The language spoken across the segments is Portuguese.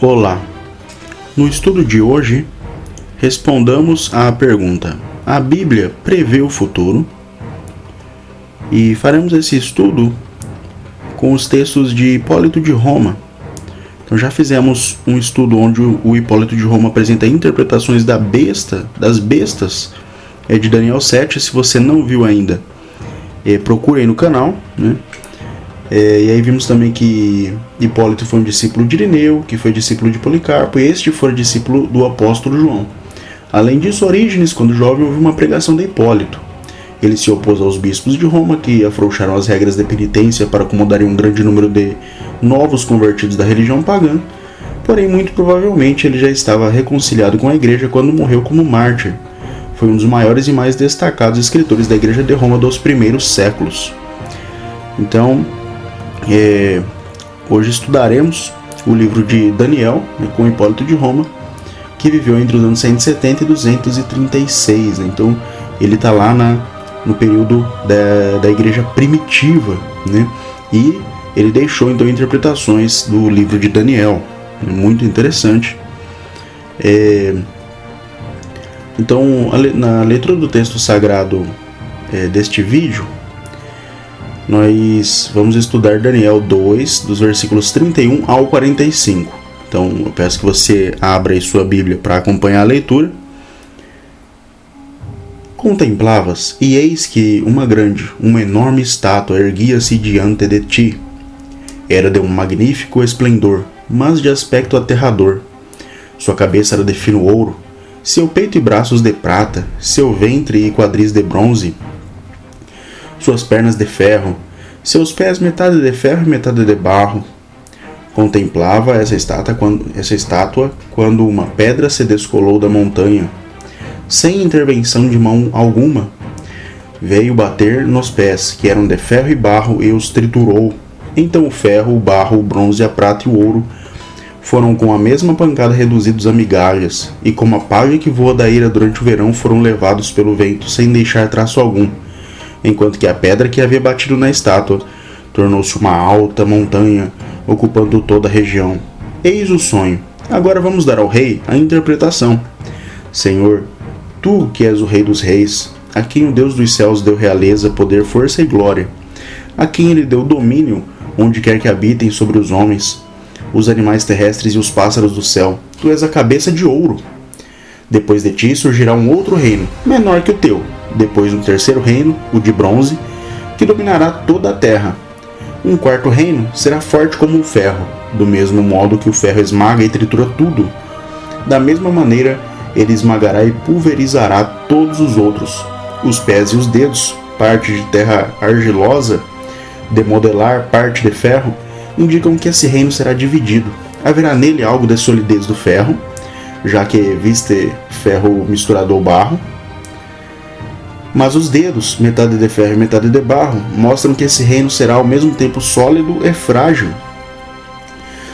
Olá! No estudo de hoje, respondamos à pergunta: a Bíblia prevê o futuro? E faremos esse estudo com os textos de Hipólito de Roma. Então já fizemos um estudo onde o Hipólito de Roma apresenta interpretações das bestas de Daniel 7. Se você não viu ainda, procure aí no canal, né? E aí vimos também que Hipólito foi um discípulo de Irineu, que foi discípulo de Policarpo, e este foi discípulo do apóstolo João. Além disso, Orígenes, quando jovem, ouviu uma pregação de Hipólito. Ele se opôs aos bispos de Roma, que afrouxaram as regras de penitência para acomodarem um grande número de novos convertidos da religião pagã, porém, muito provavelmente, ele já estava reconciliado com a igreja quando morreu como mártir. Foi um dos maiores e mais destacados escritores da igreja de Roma dos primeiros séculos. Então, hoje estudaremos o livro de Daniel, com Hipólito de Roma, que viveu entre os anos 170 e 236. Então ele está lá no período da igreja primitiva, né? E ele deixou então interpretações do livro de Daniel, muito interessante. Então, na leitura do texto sagrado deste vídeo, nós vamos estudar Daniel 2, dos versículos 31 ao 45. Então, eu peço que você abra aí sua Bíblia para acompanhar a leitura. Contemplavas, e eis que uma enorme estátua erguia-se diante de ti. Era de um magnífico esplendor, mas de aspecto aterrador. Sua cabeça era de fino ouro, seu peito e braços de prata, seu ventre e quadris de bronze, suas pernas de ferro, seus pés metade de ferro e metade de barro. Contemplava essa estátua quando uma pedra se descolou da montanha. Sem intervenção de mão alguma, veio bater nos pés, que eram de ferro e barro, e os triturou. Então o ferro, o barro, o bronze, a prata e o ouro foram com a mesma pancada reduzidos a migalhas, e como a palha que voa da ira durante o verão foram levados pelo vento, sem deixar traço algum. Enquanto que a pedra que havia batido na estátua tornou-se uma alta montanha, ocupando toda a região. Eis o sonho. Agora vamos dar ao rei a interpretação. Senhor, tu que és o rei dos reis, a quem o Deus dos céus deu realeza, poder, força e glória, a quem ele deu domínio onde quer que habitem sobre os homens, os animais terrestres e os pássaros do céu, tu és a cabeça de ouro. Depois de ti surgirá um outro reino, menor que o teu. Depois um terceiro reino, o de bronze, que dominará toda a terra. Um quarto reino será forte como o ferro, do mesmo modo que o ferro esmaga e tritura tudo. Da mesma maneira, ele esmagará e pulverizará todos os outros. Os pés e os dedos, parte de terra argilosa, de modelar parte de ferro, indicam que esse reino será dividido. Haverá nele algo de solidez do ferro, já que viste ferro misturado ao barro. Mas os dedos, metade de ferro e metade de barro, mostram que esse reino será ao mesmo tempo sólido e frágil.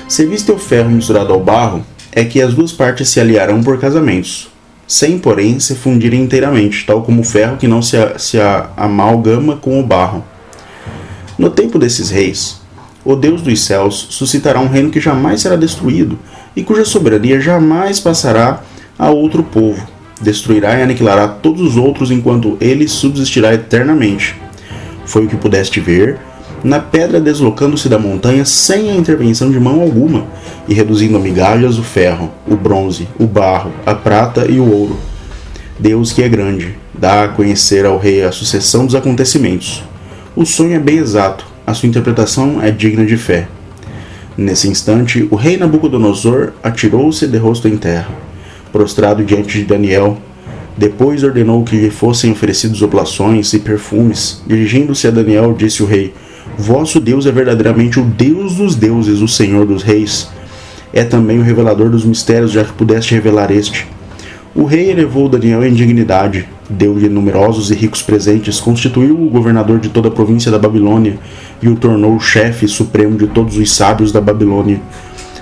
Se viste o ferro misturado ao barro, é que as duas partes se aliarão por casamentos, sem, porém, se fundirem inteiramente, tal como o ferro que não se amalgama com o barro. No tempo desses reis, o Deus dos céus suscitará um reino que jamais será destruído, e cuja soberania jamais passará a outro povo. Destruirá e aniquilará todos os outros enquanto ele subsistirá eternamente. Foi o que pudeste ver na pedra deslocando-se da montanha sem a intervenção de mão alguma, e reduzindo a migalhas o ferro, o bronze, o barro, a prata e o ouro. Deus, que é grande, dá a conhecer ao rei a sucessão dos acontecimentos. O sonho é bem exato, a sua interpretação é digna de fé. Nesse instante, o rei Nabucodonosor atirou-se de rosto em terra, prostrado diante de Daniel. Depois ordenou que lhe fossem oferecidos oblações e perfumes. Dirigindo-se a Daniel, disse o rei: Vosso Deus é verdadeiramente o Deus dos deuses, o Senhor dos reis. É também o revelador dos mistérios, já que pudeste revelar este. O rei elevou Daniel em dignidade, deu-lhe numerosos e ricos presentes, constituiu-o governador de toda a província da Babilônia e o tornou chefe supremo de todos os sábios da Babilônia.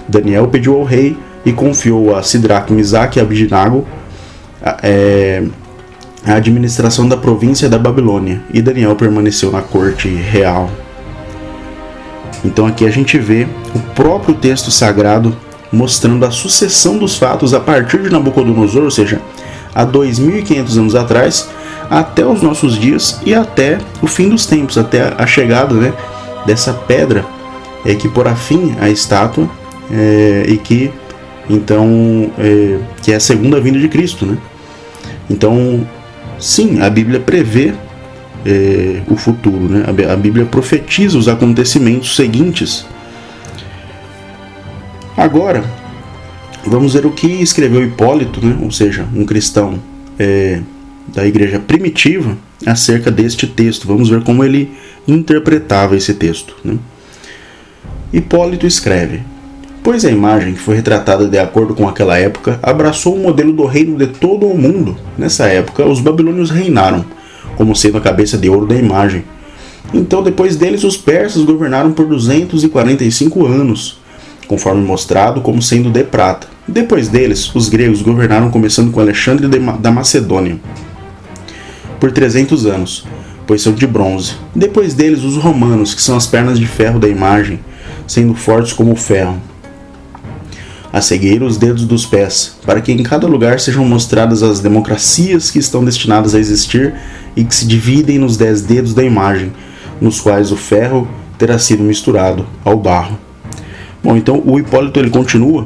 Daniel pediu ao rei e confiou a Sidraque, Misaque e Abidnago a administração da província da Babilônia, e Daniel permaneceu na corte real. Então aqui a gente vê o próprio texto sagrado mostrando a sucessão dos fatos a partir de Nabucodonosor, ou seja, há 2.500 anos atrás, até os nossos dias e até o fim dos tempos, até a chegada, né, dessa pedra que porá fim à estátua e que então que é a segunda vinda de Cristo, né? Então, sim, a Bíblia prevê o futuro, né? A Bíblia profetiza os acontecimentos seguintes. Agora, vamos ver o que escreveu Hipólito, né? Ou seja, um cristão da igreja primitiva, acerca deste texto. Vamos ver como ele interpretava esse texto, né? Hipólito escreve: pois a imagem que foi retratada de acordo com aquela época abraçou o modelo do reino de todo o mundo. Nessa época, os babilônios reinaram, como sendo a cabeça de ouro da imagem. Então, depois deles, os persas governaram por 245 anos, conforme mostrado, como sendo de prata. Depois deles, os gregos governaram, começando com Alexandre da Macedônia, por 300 anos, pois são de bronze. Depois deles, os romanos, que são as pernas de ferro da imagem, sendo fortes como o ferro. A seguir, os dedos dos pés, para que em cada lugar sejam mostradas as democracias que estão destinadas a existir e que se dividem nos 10 dedos da imagem, nos quais o ferro terá sido misturado ao barro. Bom, então o Hipólito ele continua,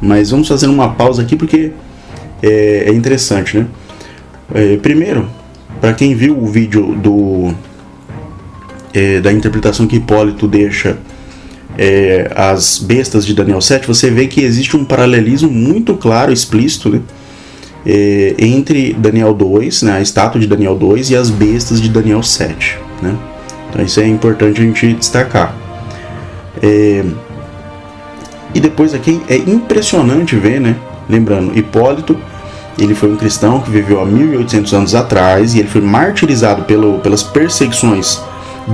mas vamos fazer uma pausa aqui porque é interessante, né? Primeiro, para quem viu o vídeo da interpretação que Hipólito deixa as bestas de Daniel 7, você vê que existe um paralelismo muito claro, explícito, né, entre Daniel 2, né, a estátua de Daniel 2 e as bestas de Daniel 7, né? Então isso é importante a gente destacar. E depois aqui é impressionante ver, né, lembrando, Hipólito, ele foi um cristão que viveu há 1800 anos atrás e ele foi martirizado pelas perseguições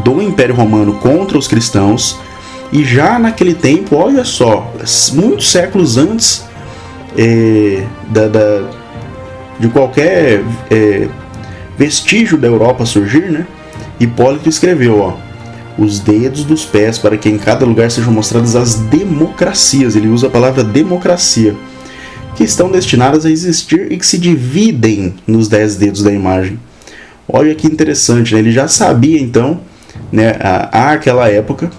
do Império Romano contra os cristãos. E já naquele tempo, olha só, muitos séculos antes de qualquer vestígio da Europa surgir, né, Hipólito escreveu, ó, os dedos dos pés, para que em cada lugar sejam mostradas as democracias. Ele usa a palavra democracia, que estão destinadas a existir e que se dividem nos 10 dedos da imagem. Olha que interessante, né? Ele já sabia então, né, àquela época,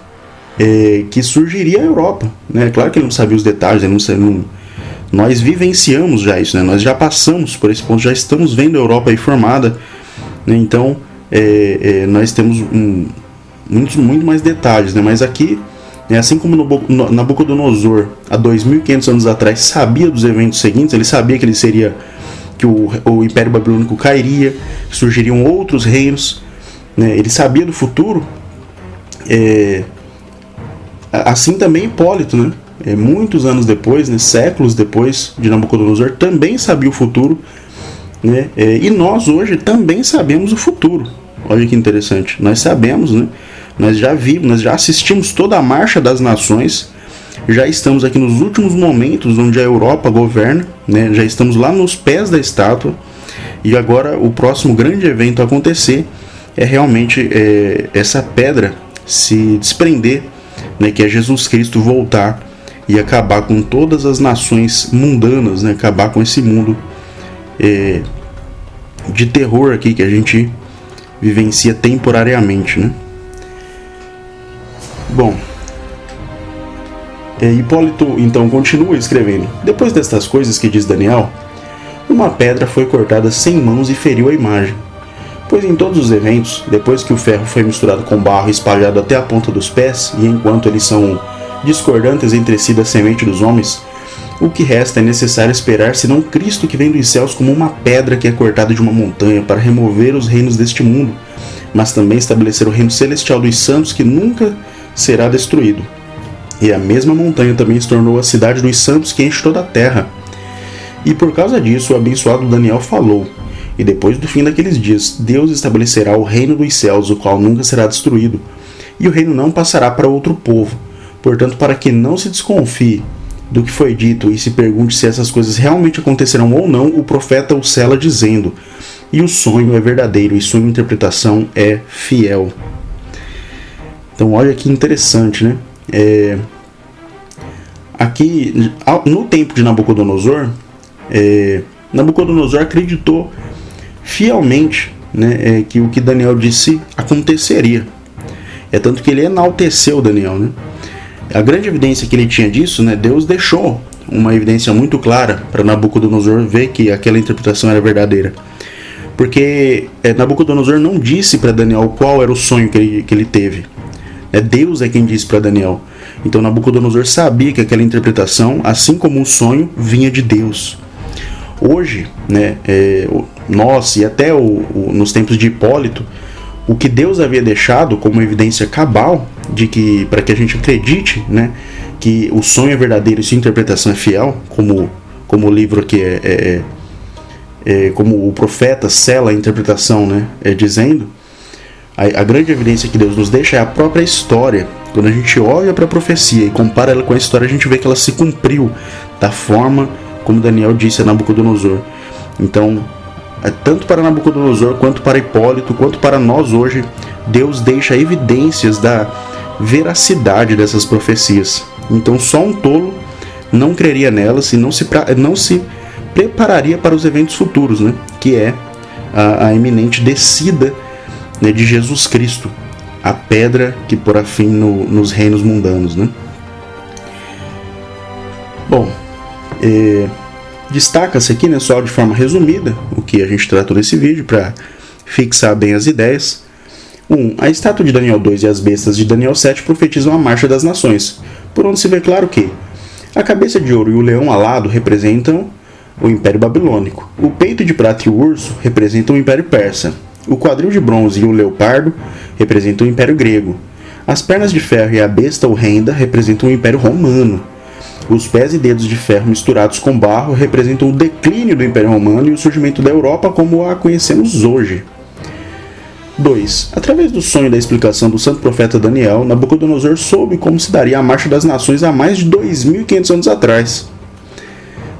que surgiria a Europa, né? Claro que ele não sabia os detalhes, nós vivenciamos já isso, né? Nós já passamos por esse ponto, já estamos vendo a Europa aí formada, né? Então nós temos muito mais detalhes, né? Mas aqui, assim como Nabucodonosor, há 2.500 anos atrás, sabia dos eventos seguintes, ele sabia que o Império Babilônico cairia, que surgiriam outros reinos, né? Ele sabia do futuro. Assim também Hipólito, né? Muitos anos depois, né? Séculos depois de Nabucodonosor, também sabia o futuro, né? E nós hoje também sabemos o futuro. Olha que interessante, nós sabemos, né? Nós já vimos, nós já assistimos toda a marcha das nações, já estamos aqui nos últimos momentos onde a Europa governa, né? Já estamos lá nos pés da estátua, e agora o próximo grande evento a acontecer é realmente essa pedra se desprender, né? Que é Jesus Cristo voltar e acabar com todas as nações mundanas, né? Acabar com esse mundo de terror aqui que a gente vivencia temporariamente, né? Bom, Hipólito então continua escrevendo: depois destas coisas que diz Daniel, uma pedra foi cortada sem mãos e feriu a imagem. Pois em todos os eventos, depois que o ferro foi misturado com barro e espalhado até a ponta dos pés, e enquanto eles são discordantes entre si da semente dos homens, o que resta é necessário esperar senão Cristo, que vem dos céus como uma pedra que é cortada de uma montanha para remover os reinos deste mundo, mas também estabelecer o reino celestial dos santos, que nunca será destruído. E a mesma montanha também se tornou a cidade dos santos, que enche toda a terra. E por causa disso o abençoado Daniel falou: e depois do fim daqueles dias, Deus estabelecerá o reino dos céus, o qual nunca será destruído, e o reino não passará para outro povo. Portanto, para que não se desconfie do que foi dito e se pergunte se essas coisas realmente acontecerão ou não, o profeta o sela dizendo: e o sonho é verdadeiro e sua interpretação é fiel. Então olha que interessante, né? aqui, no tempo de Nabucodonosor, Nabucodonosor acreditou fielmente, né, que o que Daniel disse aconteceria. É tanto que ele enalteceu Daniel, né? A grande evidência que ele tinha disso, né, Deus deixou uma evidência muito clara para Nabucodonosor ver que aquela interpretação era verdadeira. Porque Nabucodonosor não disse para Daniel qual era o sonho que ele teve. Deus é quem disse para Daniel. Então Nabucodonosor sabia que aquela interpretação, assim como o sonho, vinha de Deus. Hoje, né, nós e até nos tempos de Hipólito, o que Deus havia deixado como evidência cabal de que, para que a gente acredite, né, que o sonho é verdadeiro e sua interpretação é fiel, como o livro aqui como o profeta sela a interpretação, né, dizendo, a grande evidência que Deus nos deixa é a própria história. Quando a gente olha para a profecia e compara ela com a história, a gente vê que ela se cumpriu da forma como Daniel disse a Nabucodonosor. Então, tanto para Nabucodonosor, quanto para Hipólito, quanto para nós hoje, Deus deixa evidências da veracidade dessas profecias. Então só um tolo não creria nelas e não se prepararia para os eventos futuros, né? Que é a iminente descida, né, de Jesus Cristo, a pedra que porá fim nos reinos mundanos, né? Bom, destaca-se aqui, né, só de forma resumida o que a gente tratou nesse vídeo para fixar bem as ideias. 1. A estátua de Daniel 2 e as bestas de Daniel 7 profetizam a marcha das nações, por onde se vê claro que a cabeça de ouro e o leão alado representam o Império Babilônico, o peito de prata e o urso representam o Império Persa, o quadril de bronze e o leopardo representam o Império Grego, as pernas de ferro e a besta ou renda representam o Império Romano, os pés e dedos de ferro misturados com barro representam o declínio do Império Romano e o surgimento da Europa como a conhecemos hoje. 2. Através do sonho e da explicação do santo profeta Daniel, Nabucodonosor soube como se daria a marcha das nações há mais de 2.500 anos atrás.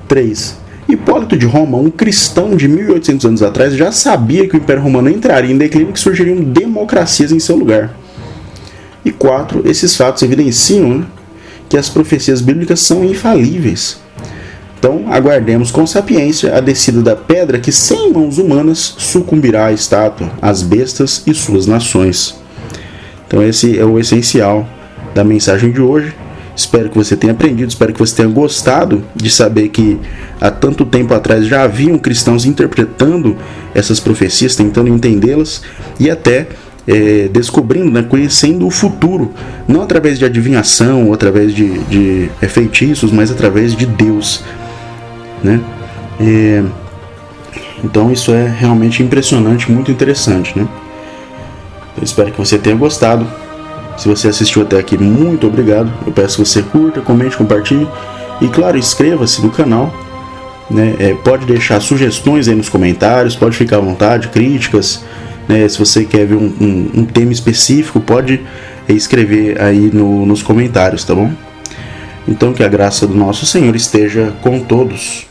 3. Hipólito de Roma, um cristão de 1.800 anos atrás, já sabia que o Império Romano entraria em declínio e que surgiriam democracias em seu lugar. E 4. Esses fatos evidenciam, né, que as profecias bíblicas são infalíveis. Então, aguardemos com sapiência a descida da pedra que, sem mãos humanas, sucumbirá à estátua, às bestas e suas nações. Então, esse é o essencial da mensagem de hoje. Espero que você tenha aprendido, espero que você tenha gostado de saber que há tanto tempo atrás já haviam cristãos interpretando essas profecias, tentando entendê-las e até descobrindo, né, conhecendo o futuro, não através de adivinhação ou através de feitiços, mas através de Deus, né? Então isso é realmente impressionante, muito interessante, né? Eu espero que você tenha gostado. Se você assistiu até aqui, muito obrigado. Eu peço que você curta, comente, compartilhe e, claro, inscreva-se no canal, né? Pode deixar sugestões aí nos comentários, pode ficar à vontade, críticas, né? Se você quer ver um tema específico, pode escrever aí nos comentários, tá bom? Então que a graça do nosso Senhor esteja com todos.